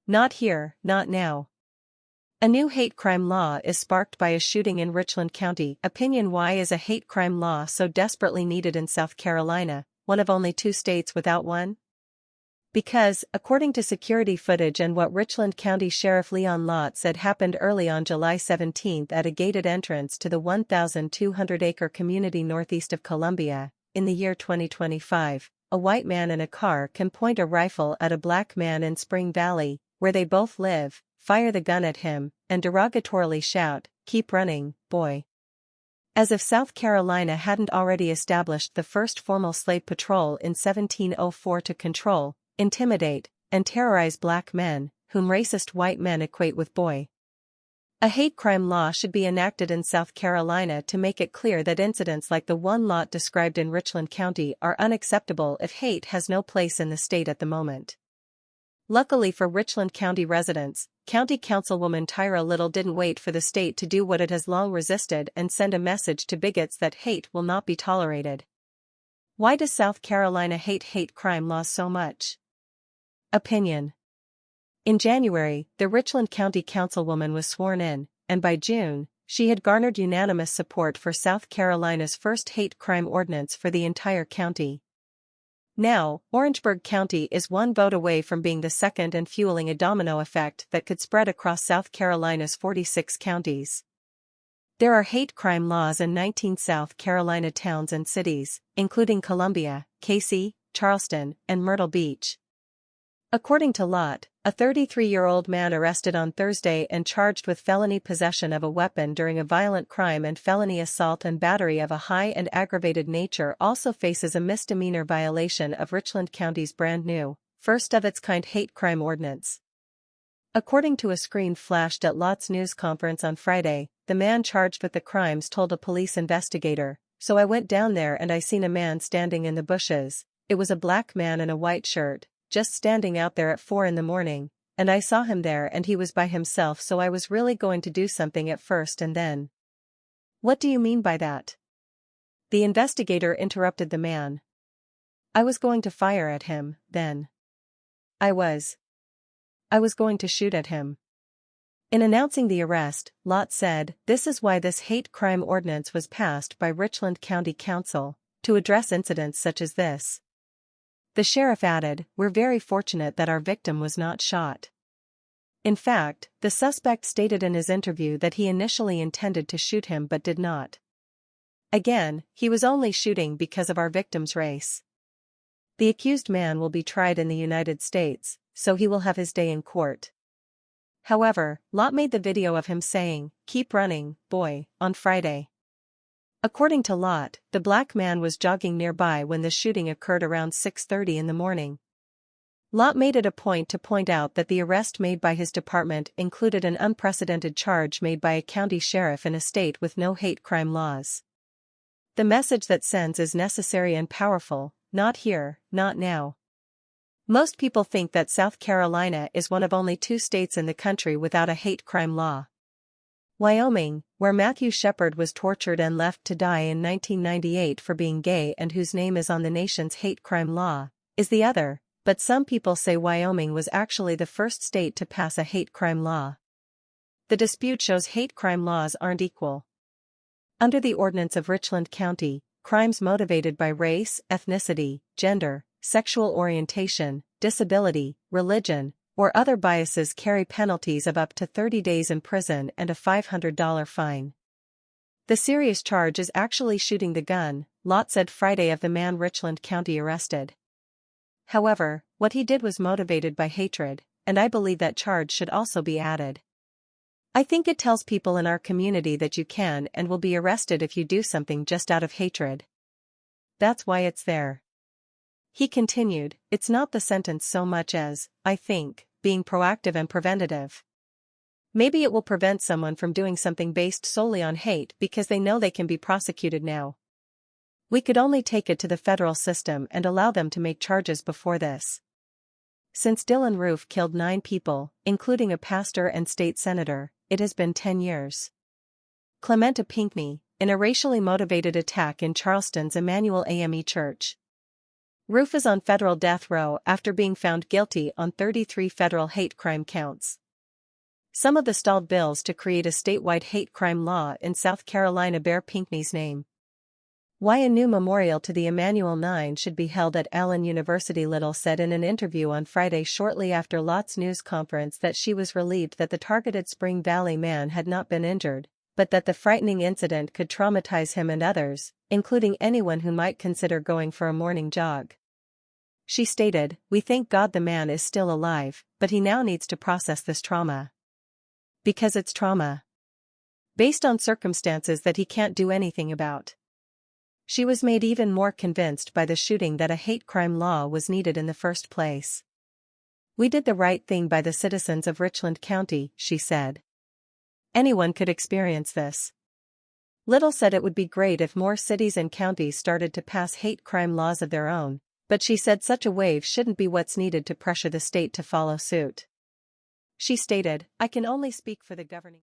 Not here, not now. A new hate crime law is sparked by a shooting in Richland County. Opinion: why is a hate crime law so desperately needed in South Carolina, one of only 2 states without one? Because, according to security footage and what Richland County Sheriff Leon Lott said happened early on July 17 at a gated entrance to the 1,200-acre community northeast of Columbia, in the year 2025, a white man in a car can point a rifle at a black man in Spring Valley, where they both live, fire the gun at him, and derogatorily shout, "Keep running, boy." As if South Carolina hadn't already established the first formal slave patrol in 1704 to control, intimidate, and terrorize black men, whom racist white men equate with boy. A hate crime law should be enacted in South Carolina to make it clear that incidents like the one Lott described in Richland County are unacceptable if hate has no place in the state at the moment. Luckily for Richland County residents, County Councilwoman Tyra Little didn't wait for the state to do what it has long resisted and send a message to bigots that hate will not be tolerated. Why does South Carolina hate hate crime laws so much? Opinion. In January, the Richland County Councilwoman was sworn in, and by June, she had garnered unanimous support for South Carolina's first hate crime ordinance for the entire county. Now, Orangeburg County is one vote away from being the second and fueling a domino effect that could spread across South Carolina's 46 counties. There are hate crime laws in 19 South Carolina towns and cities, including Columbia, Casey, Charleston, and Myrtle Beach. According to Lott, a 33-year-old man arrested on Thursday and charged with felony possession of a weapon during a violent crime and felony assault and battery of a high and aggravated nature also faces a misdemeanor violation of Richland County's brand-new, first-of-its-kind hate crime ordinance. According to a screen flashed at Lott's news conference on Friday, the man charged with the crimes told a police investigator, "So I went down there and I seen a man standing in the bushes. It was a black man in a white shirt, just standing out there at 4 in the morning, and I saw him there and he was by himself, so I was really going to do something at first and then." "What do you mean by that?" the investigator interrupted the man. "I was going to fire at him, then. I was going to shoot at him." In announcing the arrest, Lott said, "This is why this hate crime ordinance was passed by Richland County Council, to address incidents such as this." The sheriff added, "We're very fortunate that our victim was not shot." In fact, the suspect stated in his interview that he initially intended to shoot him but did not. Again, he was only shooting because of our victim's race. The accused man will be tried in the United States, so he will have his day in court. However, Lott made the video of him saying, "Keep running, boy," on Friday. According to Lott, the black man was jogging nearby when the shooting occurred around 6:30 in the morning. Lott made it a point to point out that the arrest made by his department included an unprecedented charge made by a county sheriff in a state with no hate crime laws. The message that sends is necessary and powerful, not here, not now. Most people think that South Carolina is one of only 2 states in the country without a hate crime law. Wyoming, where Matthew Shepard was tortured and left to die in 1998 for being gay and whose name is on the nation's hate crime law, is the other, but some people say Wyoming was actually the first state to pass a hate crime law. The dispute shows hate crime laws aren't equal. Under the ordinance of Richland County, crimes motivated by race, ethnicity, gender, sexual orientation, disability, religion, or other biases carry penalties of up to 30 days in prison and a $500 fine. The serious charge is actually shooting the gun, Lott said Friday of the man Richland County arrested. However, what he did was motivated by hatred, and I believe that charge should also be added. I think it tells people in our community that you can and will be arrested if you do something just out of hatred. That's why it's there. He continued, "It's not the sentence so much as, I think, being proactive and preventative. Maybe it will prevent someone from doing something based solely on hate because they know they can be prosecuted now. We could only take it to the federal system and allow them to make charges before this. Since Dylan Roof killed 9 people, including a pastor and state senator, it has been 10 years. Clementa Pinckney, in a racially motivated attack in Charleston's Emmanuel AME Church. Roof is on federal death row after being found guilty on 33 federal hate crime counts. Some of the stalled bills to create a statewide hate crime law in South Carolina bear Pinckney's name. Why a new memorial to the Emanuel 9 should be held at Allen University. Little said in an interview on Friday shortly after Lott's news conference that she was relieved that the targeted Spring Valley man had not been injured, but that the frightening incident could traumatize him and others, including anyone who might consider going for a morning jog. She stated, "We thank God the man is still alive, but he now needs to process this trauma. Because it's trauma. Based on circumstances that he can't do anything about." She was made even more convinced by the shooting that a hate crime law was needed in the first place. "We did the right thing by the citizens of Richland County," she said. "Anyone could experience this." Little said it would be great if more cities and counties started to pass hate crime laws of their own, but she said such a wave shouldn't be what's needed to pressure the state to follow suit. She stated, "I can only speak for the governing